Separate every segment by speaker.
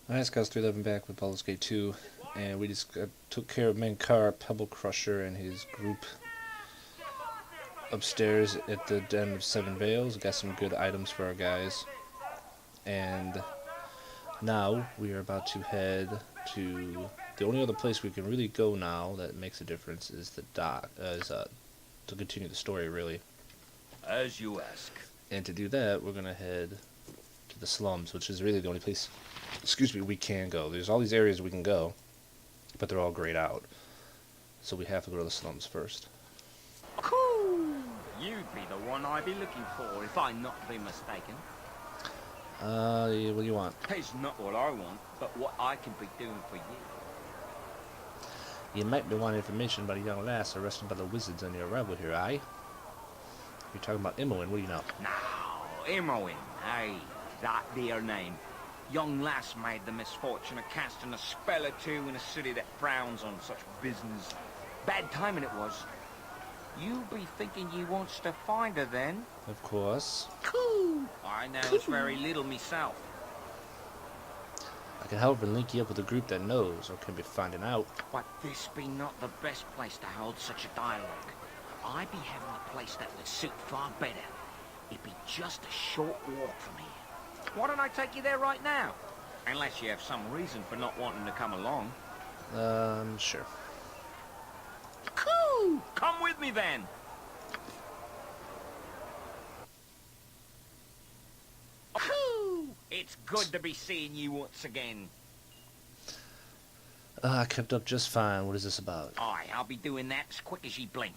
Speaker 1: Alright, Scalz 311 back with Baldur's Gate 2, and we just took care of Menkar, Pebble Crusher, and his group upstairs at the Den of Seven Veils. Got some good items for our guys, and now we are about to head to the only other place we can really go now that makes a difference is the dock, to continue the story really.
Speaker 2: As you ask.
Speaker 1: And to do that, we're gonna head to the slums, which is really the only place, we can go. There's all these areas we can go, but they're all grayed out. So we have to go to the slums first.
Speaker 2: Cool! You'd be the one I'd be looking for if I not be mistaken.
Speaker 1: Yeah, what do you want?
Speaker 2: It's not what I want, but what I can be doing for you.
Speaker 1: You might be wanting information about a young lass arrested by the wizards on your arrival here, aye? You're talking about Imoen, what do you know?
Speaker 2: Now, Imoen, aye, that dear name. Young lass made the misfortune of casting a spell or two in a city that frowns on such business. Bad timing it was. You be thinking you wants to find her then?
Speaker 1: Of course.
Speaker 2: Cool. I knows very little myself.
Speaker 1: I can however link you up with a group that knows, or can be finding out.
Speaker 2: But this be not the best place to hold such a dialogue. I be having a place that would suit far better. It be just a short walk from here. Why don't I take you there right now? Unless you have some reason for not wanting to come along.
Speaker 1: Sure.
Speaker 2: Cool! Come with me then! Cool! It's good to be seeing you once again.
Speaker 1: I kept up just fine. What is this about?
Speaker 2: Aye, I'll be doing that as quick as ye blink.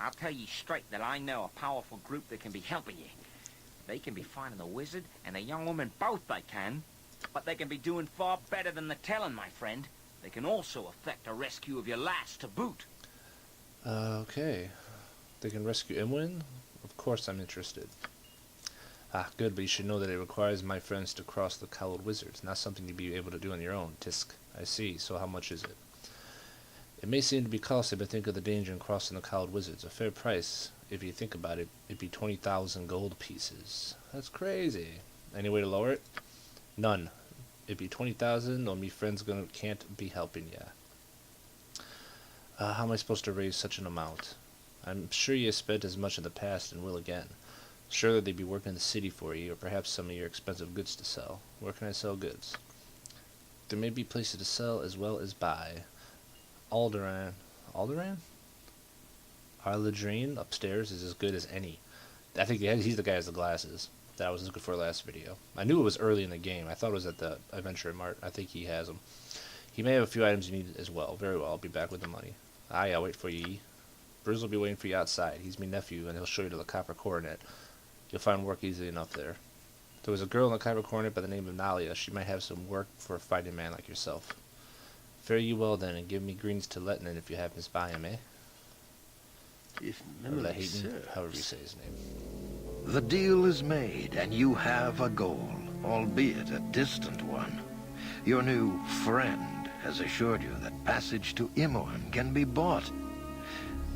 Speaker 2: I'll tell ye straight that I know a powerful group that can be helping ye. They can be finding the wizard and the young woman both they can. But they can be doing far better than the telling, my friend. They can also effect a rescue of your lass to boot.
Speaker 1: Okay. They can rescue Imoen? Of course I'm interested. Ah, good, but you should know that it requires my friends to cross the cowled wizards, not something you'd be able to do on your own. Tisk. I see. So how much is it? It may seem to be costly, but think of the danger in crossing the cowled wizards. A fair price, if you think about it, it'd be 20,000 gold pieces. That's crazy. Any way to lower it? None. It'd be 20,000, or me friends can't be helping ya. How am I supposed to raise such an amount? I'm sure you spent as much in the past and will again. Sure, they'd be working in the city for you, or perhaps some of your expensive goods to sell. Where can I sell goods? There may be places to sell as well as buy. Alderan? Arledrine upstairs is as good as any. I think he's the guy who has the glasses that I was looking for last video. I knew it was early in the game. I thought it was at the Adventure Mart. I think he has them. He may have a few items you need as well. Very well, I'll be back with the money. Aye, I'll wait for ye. Bruce will be waiting for you outside. He's me nephew, and he'll show you to the Copper Coronet. You'll find work easily enough there. There was a girl in the Copper Coronet by the name of Nalia. She might have some work for a fighting man like yourself. Fare you well then, and give me greens to Letnan if you happen to buy him, eh?
Speaker 3: If memory serves.
Speaker 1: However you say his name.
Speaker 3: The deal is made, and you have a goal, albeit a distant one. Your new friend has assured you that passage to Imoen can be bought,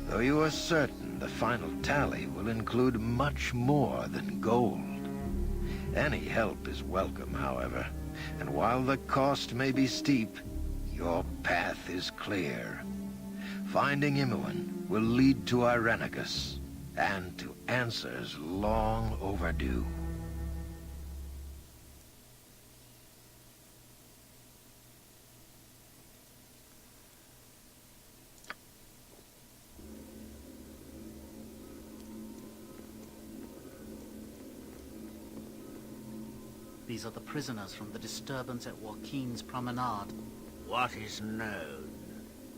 Speaker 3: though you are certain the final tally will include much more than gold. Any help is welcome, however, and while the cost may be steep, your path is clear. Finding Imoen will lead to Irenicus, and to answers long overdue.
Speaker 4: These are the prisoners from the disturbance at Joaquin's Promenade.
Speaker 5: What is known?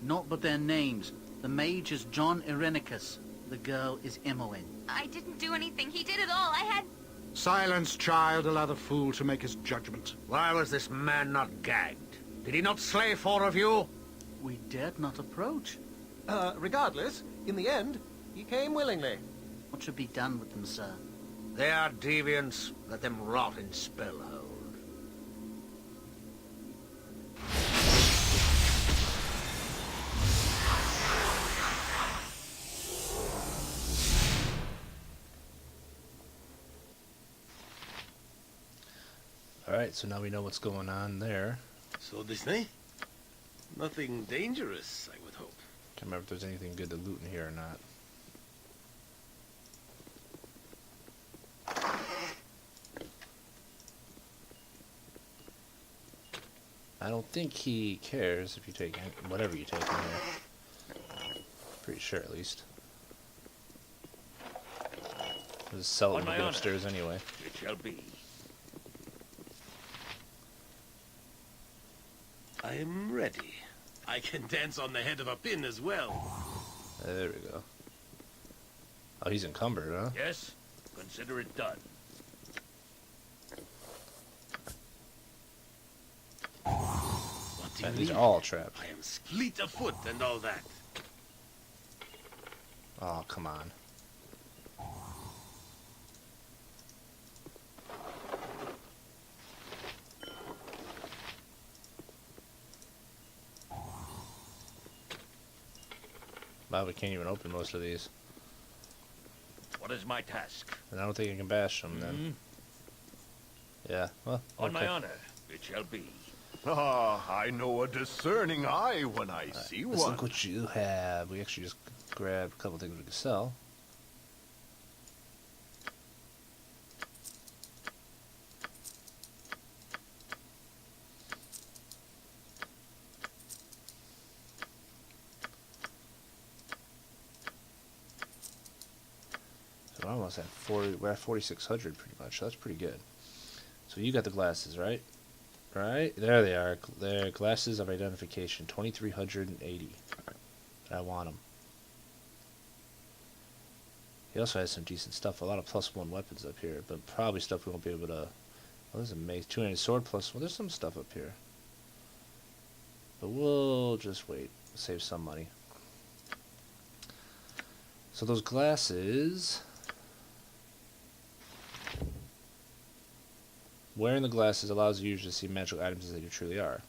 Speaker 4: Not but their names. The mage is John Irenicus. The girl is Imoen.
Speaker 6: I didn't do anything. He did it all. I had...
Speaker 5: Silence, child. Allow the fool to make his judgment. Why was this man not gagged? Did he not slay 4 of you?
Speaker 4: We dared not approach.
Speaker 7: Regardless, in the end, he came willingly.
Speaker 4: What should be done with them, sir?
Speaker 5: They are deviants. Let them rot in Spellhold.
Speaker 1: Alright, so now we know what's going on there.
Speaker 8: So this night? Nothing dangerous, I would hope.
Speaker 1: Can't remember if there's anything good to loot in here or not. I don't think he cares if you take whatever you take in here. Pretty sure, at least. I'll just sell it when we go upstairs anyway.
Speaker 9: It shall be.
Speaker 8: I am ready. I can dance on the head of a pin as well.
Speaker 1: There we go. Oh, he's encumbered, huh?
Speaker 9: Yes, consider it done.
Speaker 8: What do you
Speaker 1: These
Speaker 8: mean?
Speaker 1: are all traps.
Speaker 8: I am fleet of foot and all that.
Speaker 1: Oh, come on. Wow, we can't even open most of these.
Speaker 9: What is my task?
Speaker 1: And I don't think I can bash them then. Yeah, well,
Speaker 9: On my
Speaker 1: okay.
Speaker 9: honor, it shall be.
Speaker 10: Ah, I know a discerning eye when I see
Speaker 1: Let's
Speaker 10: one.
Speaker 1: look what you have. We actually just grabbed a couple things we can sell. So we're almost at 40. We're at 4,600 pretty much. So that's pretty good. So you got the glasses, right? Right there they are. They're glasses of identification, 2,380. I want them. He also has some decent stuff. A lot of +1 weapons up here, but probably stuff we won't be able to. Well, there's a mace, 200 sword plus. Well, there's some stuff up here, but we'll just wait. Save some money. So those glasses. Wearing the glasses allows the user to see magical items as they truly are.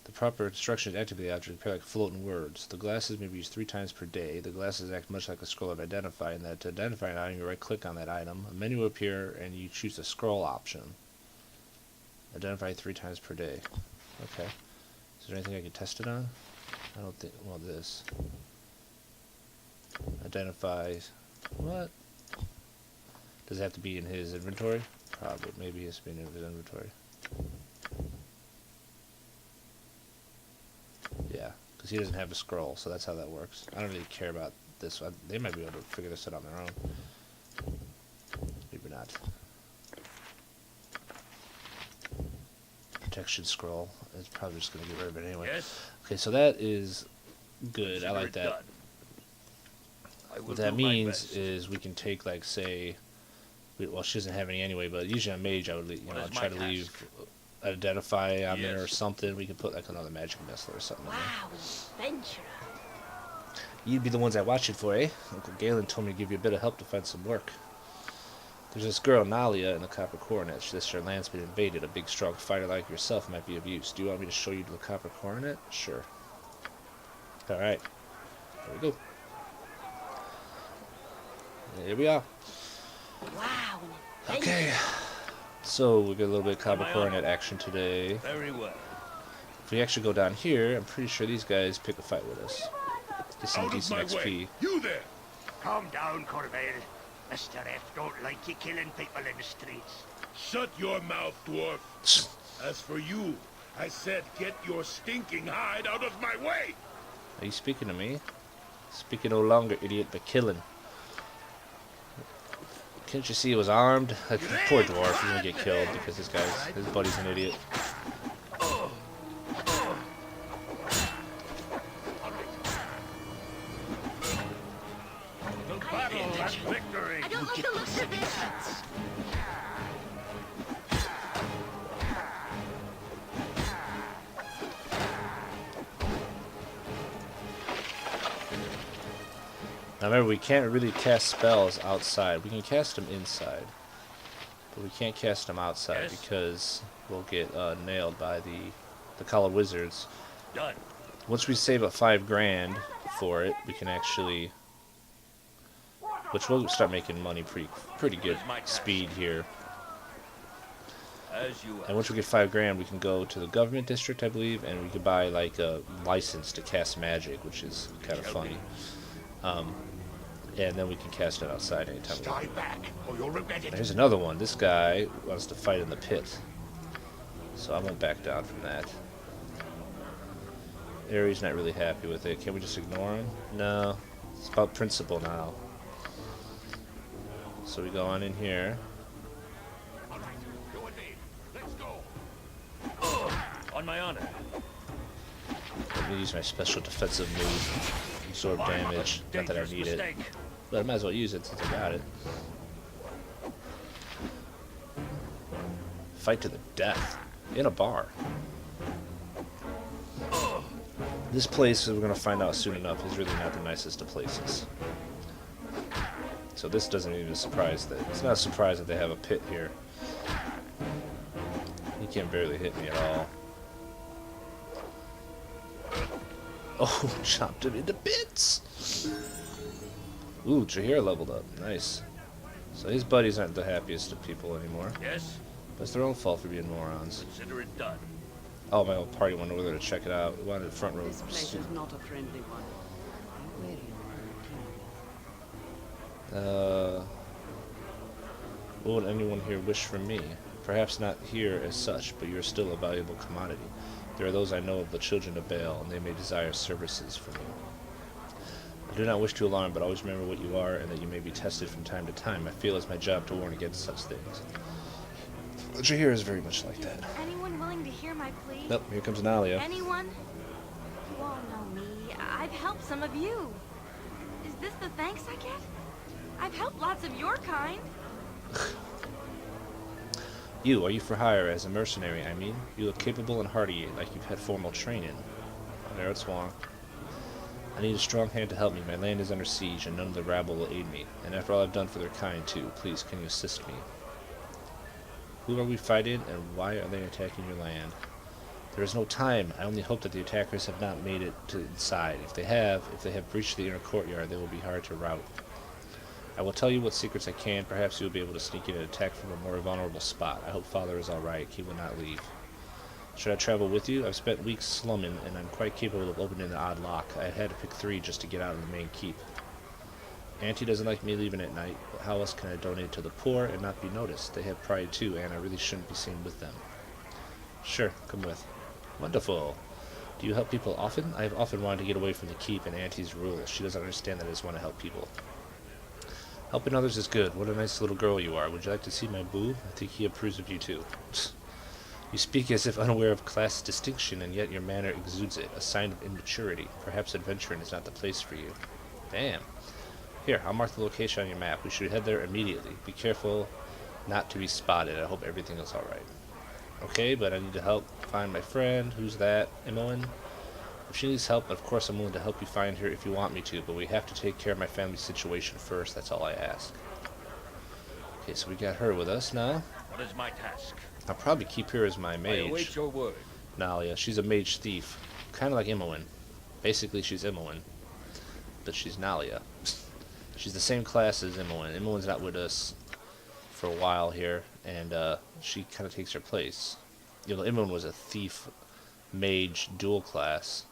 Speaker 1: The proper instructions to activate the object appear like floating words. The glasses may be used 3 times per day. The glasses act much like a scroll of identify, in that to identify an item, you right-click on that item. A menu will appear, and you choose the scroll option. Identify 3 times per day. Okay. Is there anything I can test it on? I don't think. Well, this. Identify. What? Does it have to be in his inventory? Probably. Maybe it's been in his inventory. Yeah, because he doesn't have a scroll, so that's how that works. I don't really care about this one. They might be able to figure this out on their own. Maybe not. Protection scroll. It's probably just going to get rid of it anyway.
Speaker 9: Yes.
Speaker 1: Okay, so that is good. I
Speaker 9: Consider
Speaker 1: like
Speaker 9: it
Speaker 1: that.
Speaker 9: done. I will
Speaker 1: What that
Speaker 9: do my
Speaker 1: means
Speaker 9: best.
Speaker 1: is we can take, like, say, well, she doesn't have any anyway, but usually on mage I would,
Speaker 9: What is
Speaker 1: try
Speaker 9: my
Speaker 1: to
Speaker 9: task?
Speaker 1: leave identify on there or
Speaker 9: Yes.
Speaker 1: something. We could put like another magic missile or something.
Speaker 6: Wow, adventurer.
Speaker 1: You'd be the ones I watch it for, eh? Uncle Galen told me to give you a bit of help to find some work. There's this girl, Nalia, in the Copper Coronet. She says her land's been invaded. A big, strong fighter like yourself might be of use. Do you want me to show you to the Copper Coronet? Sure. Alright. There we go. Here we are.
Speaker 6: Wow, an adventurer.
Speaker 1: Okay. So, we get a little bit of Copper
Speaker 9: Am I
Speaker 1: Coronet
Speaker 9: on?
Speaker 1: action today.
Speaker 9: Very well.
Speaker 1: If we actually go down here, I'm pretty sure these guys pick a fight with us. Get some
Speaker 9: Out of
Speaker 1: decent
Speaker 9: my
Speaker 1: XP.
Speaker 9: way. You there!
Speaker 11: Calm down, Corvale. Mr. F don't like you killing people in the streets.
Speaker 9: Shut your mouth, dwarf. As for you, I said get your stinking hide out of my way!
Speaker 1: Are you speaking to me? Speaking no longer, idiot, but killing. Can't you see he was armed? Poor dwarf, he's gonna get killed because his buddy's an idiot.
Speaker 9: The battle and victory!
Speaker 6: I don't like the looks of this.
Speaker 1: Now remember, we can't really cast spells outside. We can cast them inside, but we can't cast them outside
Speaker 9: Yes.
Speaker 1: because we'll get nailed by the Colored Wizards.
Speaker 9: Done.
Speaker 1: Once we save up 5 grand for it, we can actually, which we'll start making money pretty good
Speaker 9: Where's my task?
Speaker 1: speed here.
Speaker 8: As you
Speaker 1: And once we get 5 grand, we can go to the government district, I believe, and we can buy like a license to cast magic, which is kind of funny. And then we can cast it outside anytime we want.
Speaker 11: Stay back, or you'll regret it.
Speaker 1: There's another one. This guy wants to fight in the pit, so I won't back down from that. Ares not really happy with it. Can we just ignore him? No. It's about principle now. So we go on in here.
Speaker 8: on my honor.
Speaker 1: Let me use my special defensive move. Absorb damage. Not that I need it. But I might as well use it since I got it. Fight to the death. In a bar. This place, we're going to find out soon enough, is really not the nicest of places. So this doesn't even surprise that. It's not a surprise that they have a pit here. He can barely hit me at all. Oh, chopped him into bits! Ooh, Jahir leveled up. Nice. So his buddies aren't the happiest of people anymore.
Speaker 8: Yes?
Speaker 1: But it's their own fault for being morons.
Speaker 8: Consider it done.
Speaker 1: Oh, my old party went over there to check it out. We wanted the front row.
Speaker 6: This place is not a friendly one.
Speaker 1: What would anyone here wish from me? Perhaps not here as such, but you are still a valuable commodity. There are those I know of the children of Baal, and they may desire services from you. I do not wish to alarm, but always remember what you are, and that you may be tested from time to time. I feel it's my job to warn against such things. Jahir is very much like that.
Speaker 12: Anyone willing to hear my plea?
Speaker 1: Nope, here comes Nalia.
Speaker 12: Anyone? You all know me. I've helped some of you. Is this the thanks I get? I've helped lots of your kind.
Speaker 1: You, are you for hire as a mercenary, I mean? You look capable and hardy, like you've had formal training. There it's Wong. I need a strong hand to help me. My land is under siege, and none of the rabble will aid me. And after all I've done for their kind, too, please, can you assist me? Who are we fighting, and why are they attacking your land? There is no time. I only hope that the attackers have not made it to inside. If they have breached the inner courtyard, they will be hard to rout. I will tell you what secrets I can. Perhaps you will be able to sneak in and attack from a more vulnerable spot. I hope Father is all right. He will not leave. Should I travel with you? I've spent weeks slumming, and I'm quite capable of opening the odd lock. I had to pick 3 just to get out of the main keep. Auntie doesn't like me leaving at night, but how else can I donate to the poor and not be noticed? They have pride too, and I really shouldn't be seen with them. Sure, come with. Wonderful. Do you help people often? I have often wanted to get away from the keep and Auntie's rules. She doesn't understand that I just want to help people. Helping others is good. What a nice little girl you are. Would you like to see my boo? I think he approves of you too. You speak as if unaware of class distinction, and yet your manner exudes it, a sign of immaturity. Perhaps adventuring is not the place for you. Damn. Here, I'll mark the location on your map. We should head there immediately. Be careful not to be spotted. I hope everything is alright. Okay, but I need to help find my friend. Who's that? Imoen? If she needs help, of course I'm willing to help you find her if you want me to, but we have to take care of my family's situation first. That's all I ask. Okay, so we got her with us now.
Speaker 8: What is my task?
Speaker 1: I'll probably keep her as my
Speaker 8: I
Speaker 1: mage.
Speaker 8: await your word.
Speaker 1: Nalia. She's a mage thief. Kind of like Imoen. Basically, she's Imoen. But she's Nalia. She's the same class as Imoen. Imoen's not with us for a while here, and she kind of takes her place. You know, Imoen was a thief mage dual class,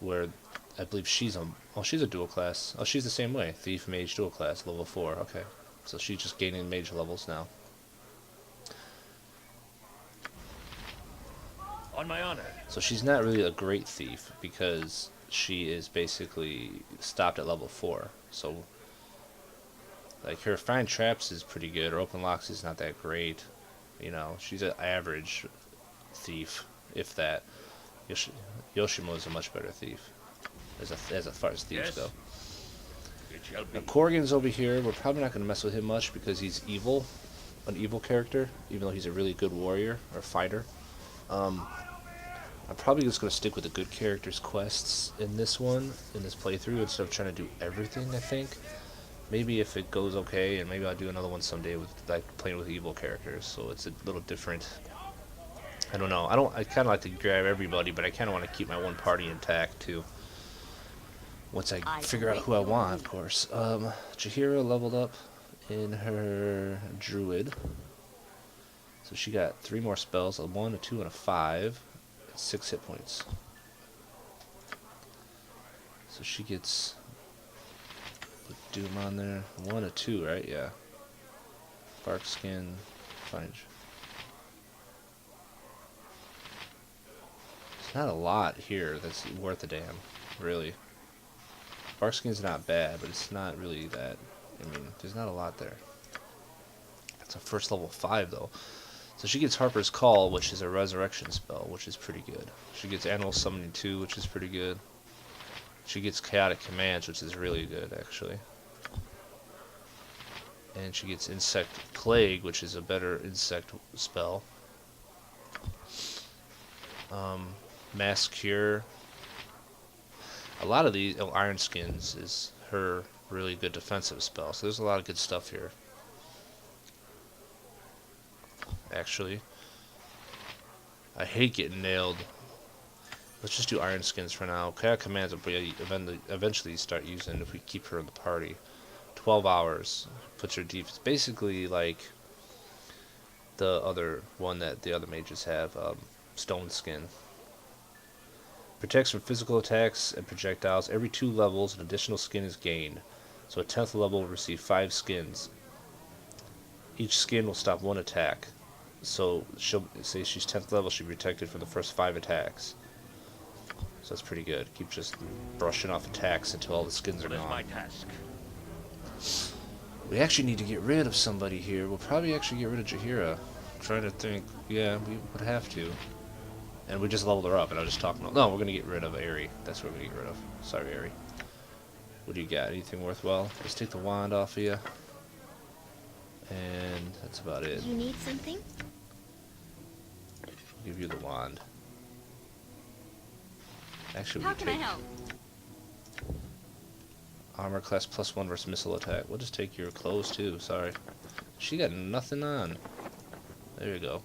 Speaker 1: where I believe she's a dual class. Oh, she's the same way. Thief mage dual class, level 4. Okay. So she's just gaining mage levels now.
Speaker 8: On my honor.
Speaker 1: So she's not really a great thief because she is basically stopped at level 4. So like her find traps is pretty good. Her open locks is not that great. You know, she's an average thief, if that. Yoshimo is a much better thief as far as thieves go. Now, Corrigan's over here. We're probably not going to mess with him much because he's evil, an evil character, even though he's a really good warrior or fighter. I'm probably just going to stick with the good characters' quests in this playthrough, instead of trying to do everything, I think. Maybe if it goes okay, and maybe I'll do another one someday with like playing with evil characters, so it's a little different. I don't know. I kind of like to grab everybody, but I kind of want to keep my one party intact too. Once I figure out who I want, of course. Jahira leveled up in her druid. So So she got 3 more spells, a 1, a 2, and a 5. 6 hit points. So she gets... Put Doom on there. 1, a 2, right? Yeah. Bark skin. Fine. It's not a lot here that's worth a damn, really. Bark skin's not bad, but it's not really that... I mean, there's not a lot there. That's a first level 5, though. So she gets Harper's Call, which is a resurrection spell, which is pretty good. She gets Animal Summoning 2, which is pretty good. She gets Chaotic Commands, which is really good, actually. And she gets Insect Plague, which is a better insect spell. Mass Cure. A lot of these... Oh, Iron Skins is her really good defensive spell. So there's a lot of good stuff here. Actually, I hate getting nailed. Let's just do Iron Skins for now. Chaotic Commands will eventually start using if we keep her in the party. 12 hours puts her defense basically like the other one that the other mages have, Stone Skin. Protects from physical attacks and projectiles. Every 2 levels, an additional skin is gained. So at 10th level, will receive 5 skins. Each skin will stop 1 attack. So she'll say she's 10th level, she'll be protected for the first 5 attacks. So that's pretty good. Keep just brushing off attacks until all the skins are gone.
Speaker 11: My task.
Speaker 1: We actually need to get rid of somebody here. We'll probably actually get rid of Jahira. I'm trying to think. Yeah, we would have to. And we just leveled her up, and I was just talking about... No, we're going to get rid of Aerie. That's what we're going to get rid of. Sorry, Aerie. What do you got? Anything worthwhile? Let's take the wand off of you. And that's about it.
Speaker 12: You need something?
Speaker 1: I'll give you the wand. Actually,
Speaker 12: How can I help?
Speaker 1: Armor class +1 versus missile attack. We'll just take your clothes too. Sorry. She got nothing on. There you go.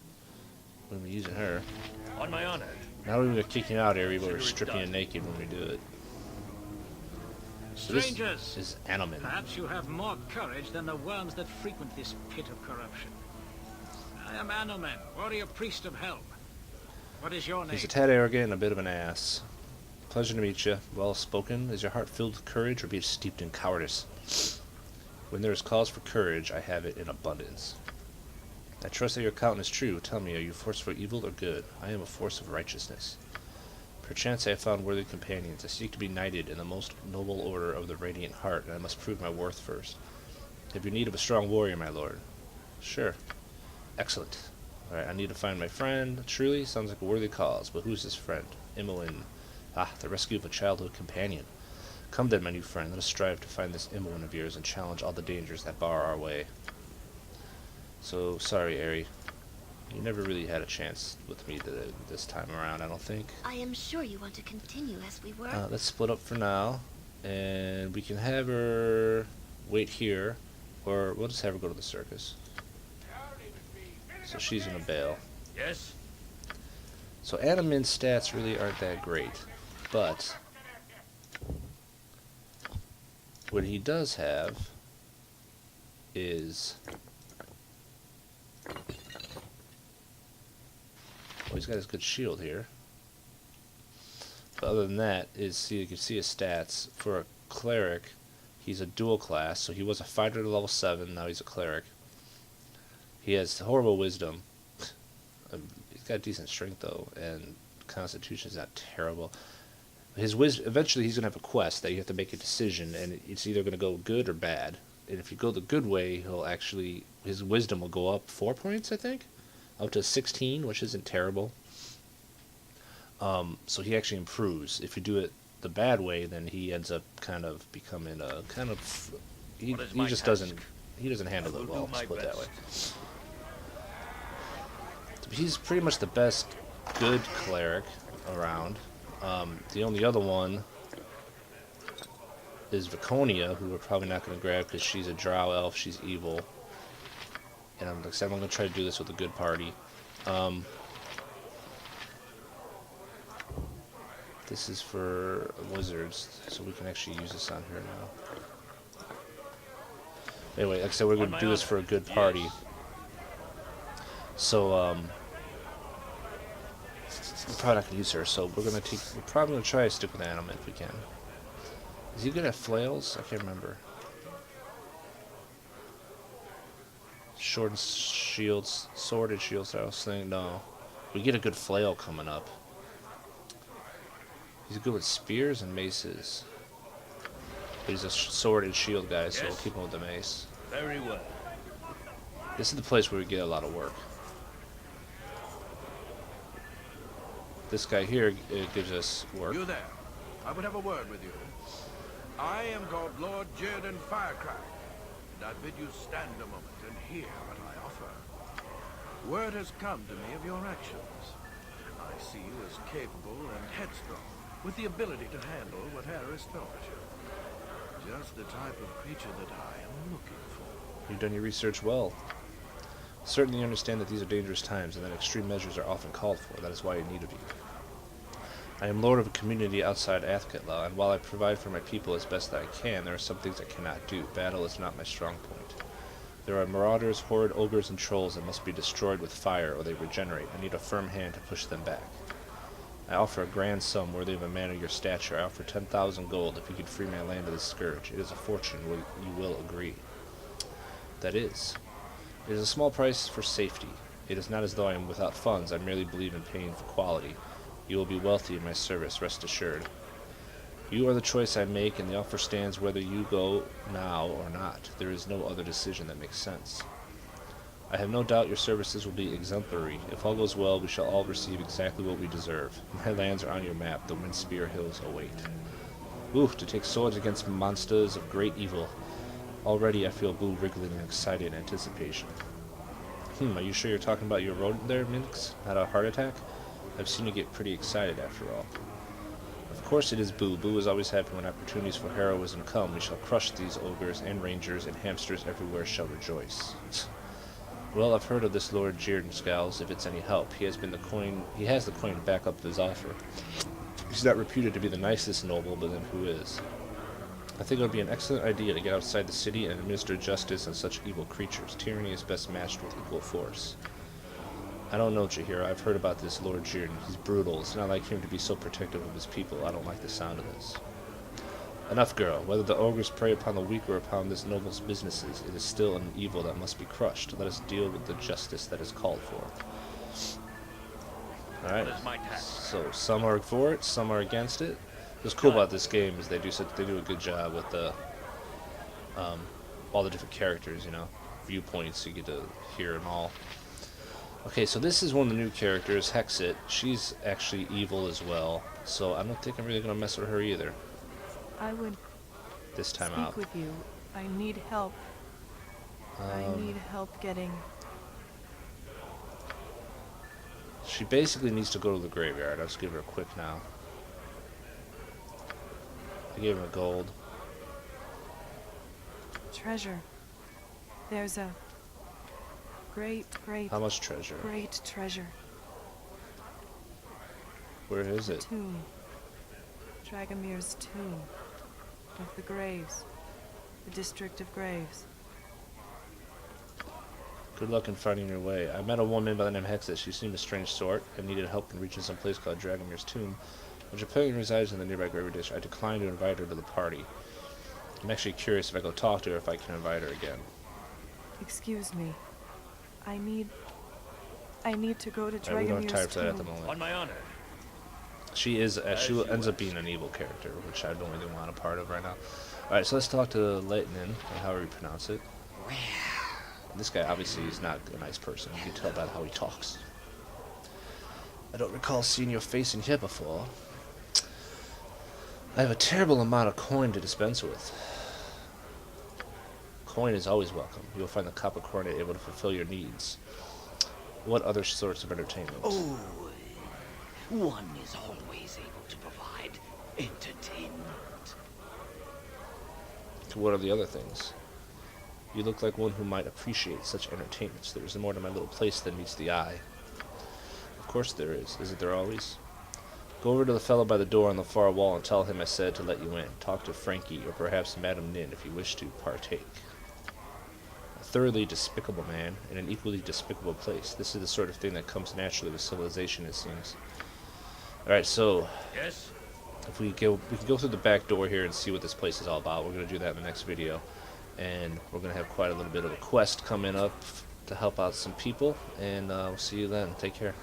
Speaker 1: We're gonna be using her.
Speaker 11: On my honor.
Speaker 1: Now we're gonna kick you out, Aerie, but we're stripping you naked when we do it. So
Speaker 13: Strangers,
Speaker 1: this is Imoen.
Speaker 13: Perhaps you have more courage than the worms that frequent this pit of corruption. I am Imoen, warrior priest of Hell. What is your name?
Speaker 1: He's a tad arrogant and a bit of an ass. Pleasure to meet you. Well spoken. Is your heart filled with courage or be it steeped in cowardice? When there is cause for courage, I have it in abundance. I trust that your account is true. Tell me, are you a force for evil or good? I am a force of righteousness. Perchance I have found worthy companions. I seek to be knighted in the most noble order of the Radiant Heart, and I must prove my worth first. Have you need of a strong warrior, my lord? Sure. Excellent. Alright, I need to find my friend. Truly, sounds like a worthy cause, but who's this friend? Imoen. Ah, the rescue of a childhood companion. Come then, my new friend, let us strive to find this Imoen of yours and challenge all the dangers that bar our way. So, sorry, Aerie. You never really had a chance with me this time around, I don't think.
Speaker 12: I am sure you want to continue as we were.
Speaker 1: Let's split up for now, and we can have her wait here, or we'll just have her go to the circus. So she's gonna bail.
Speaker 11: Yes?
Speaker 1: So Imoen's stats really aren't that great, but what he does have is... Well, he's got his good shield here. But other than that, you can see his stats. For a cleric, he's a dual class, so he was a fighter to level 7, now he's a cleric. He has horrible wisdom. He's got decent strength though, and constitution is not terrible. His wisdom, eventually he's going to have a quest that you have to make a decision, and it's either going to go good or bad. And if you go the good way, his wisdom will go up 4 points, I think? Up to 16, which isn't terrible. So he actually improves. If you do it the bad way, then he ends up kind of becoming a kind of... He just doesn't handle it well, let's put it that way. He's pretty much the best good cleric around. The only other one is Viconia, who we're probably not going to grab because she's a drow elf, she's evil. And I'm going to try to do this with a good party. This is for wizards, so we can actually use this on her now. Anyway, like I said, we're going to do this for a good party. So, we're probably not gonna use her, so we're probably gonna try to stick with Animate if we can. Is he good at flails? I can't remember. Sword and shield style thing. No, we get a good flail coming up. He's good with spears and maces. But he's a sword and shield guy, so we'll keep him with the mace.
Speaker 8: Very well.
Speaker 1: This is the place where we get a lot of work. This guy here gives us work.
Speaker 14: You there? I would have a word with you. I am called Lord Jierdan Firecrack, and I bid you stand a moment and hear what I offer. Word has come to me of your actions. I see you as capable and headstrong, with the ability to handle whatever is thrown at you. Just the type of creature that I am looking for.
Speaker 1: You've done your research well. Certainly you understand that these are dangerous times and that extreme measures are often called for. That is why I need of you. I am lord of a community outside Athkatla, and while I provide for my people as best I can, there are some things I cannot do. Battle is not my strong point. There are marauders, horrid ogres, and trolls that must be destroyed with fire or they regenerate. I need a firm hand to push them back. I offer a grand sum worthy of a man of your stature. I offer 10,000 gold if you could free my land of this scourge. It is a fortune, you will agree. That is. It is a small price for safety. It is not as though I am without funds. I merely believe in paying for quality. You will be wealthy in my service, rest assured. You are the choice I make, and the offer stands whether you go now or not. There is no other decision that makes sense. I have no doubt your services will be exemplary. If all goes well, we shall all receive exactly what we deserve. My lands are on your map. The Windspear Hills await. Oof, to take swords against monsters of great evil. Already I feel Boo wriggling in excited anticipation. Are you sure you're talking about your rodent there, Minx? Not a heart attack? I've seen you get pretty excited after all. Of course it is Boo. Boo is always happy when opportunities for heroism come. We shall crush these ogres and rangers, and hamsters everywhere shall rejoice. Well, I've heard of this Lord Jierdan, Scalz, if it's any help. He has the coin to back up his offer. He's not reputed to be the nicest noble, but then who is? I think it would be an excellent idea to get outside the city and administer justice on such evil creatures. Tyranny is best matched with equal force. I don't know, Chihiro. I've heard about this Lord Jierdan. He's brutal. It's not like him to be so protective of his people. I don't like the sound of this. Enough, girl. Whether the ogres prey upon the weak or upon this noble's businesses, it is still an evil that must be crushed. Let us deal with the justice that is called for. Alright. So some are for it, some are against it. What's cool about this game is they do a good job with the all the different characters, you know, viewpoints. You get to hear them all. Okay, so this is one of the new characters, Hexit. She's actually evil as well, so I don't think I'm really gonna mess with her either.
Speaker 15: I would
Speaker 1: this time
Speaker 15: speak
Speaker 1: out.
Speaker 15: with you. I need help. I need help getting.
Speaker 1: She basically needs to go to the graveyard. I'll just give her a quick now. I gave her gold.
Speaker 15: Treasure. There's a great.
Speaker 1: How much treasure?
Speaker 15: Great treasure.
Speaker 1: Where is it?
Speaker 15: Tomb. Dragomir's tomb. Of the Graves. The district of Graves.
Speaker 1: Good luck in finding your way. I met a woman by the name of Hexit. She seemed a strange sort and needed help in reaching some place called Dragomir's tomb, which apparently resides in the nearby graveyard district. I declined to invite her to the party. I'm actually curious if I go talk to her if I can invite her again.
Speaker 15: Excuse me. I need to go to Dragomir's tomb.
Speaker 1: We don't have time for that at the moment.
Speaker 8: On my honor.
Speaker 1: She is. She ends up being an evil character, which I don't really want a part of right now. All right, so let's talk to Leitnin, or however you pronounce it. This guy obviously is not a nice person. You can tell by how he talks. I don't recall seeing your face in here before. I have a terrible amount of coin to dispense with. Coin is always welcome. You will find the copper Coronet able to fulfill your needs. What other sorts of entertainment?
Speaker 11: Oh, one is always able to provide entertainment.
Speaker 1: What are the other things? You look like one who might appreciate such entertainments. There is more to my little place than meets the eye. Of course there is. Isn't there always? Go over to the fellow by the door on the far wall and tell him I said to let you in. Talk to Frankie or perhaps Madame Nin if you wish to partake. I thoroughly despicable man in an equally despicable place. This is the sort of thing that comes naturally with civilization, it seems. Alright, so
Speaker 9: Yes?
Speaker 1: if we can go through the back door here and see what this place is all about. We're going to do that in the next video. And we're going to have quite a little bit of a quest coming up to help out some people. And we'll see you then. Take care.